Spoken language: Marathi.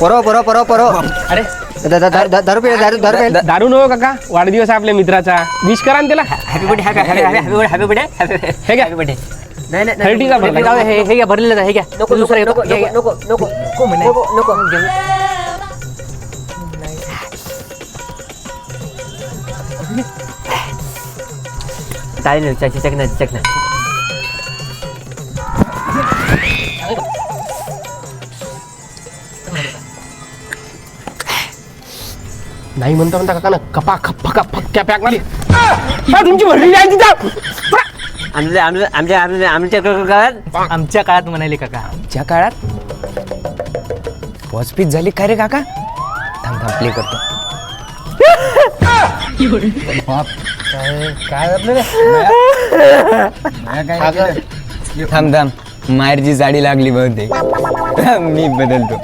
परो अरे दारू नको काका, वाढदिवस आहे आपल्या मित्राचा, विश करा ना त्याला. हॅपी बर्थडे हॅपी बर्थडे हे घ्या. बर्थडे. नाही 30चा भरला. जाऊ दे, हे घ्या भरलेलं आहे, हे घ्या. नको दुसरा नको नको नको नको चालेल चकना नाही म्हणता काका ना, कपा खप्पा फक्क्या पॅक मारी. तुमची भरलेली आहे तिथं. आमच्या काळात म्हणाले काका. आमच्या काळात वॉचपीच झाली काय रे काका? थांब प्ले करतो. थांब मायरची जाडी लागली बहुतेक. मी बदलतो.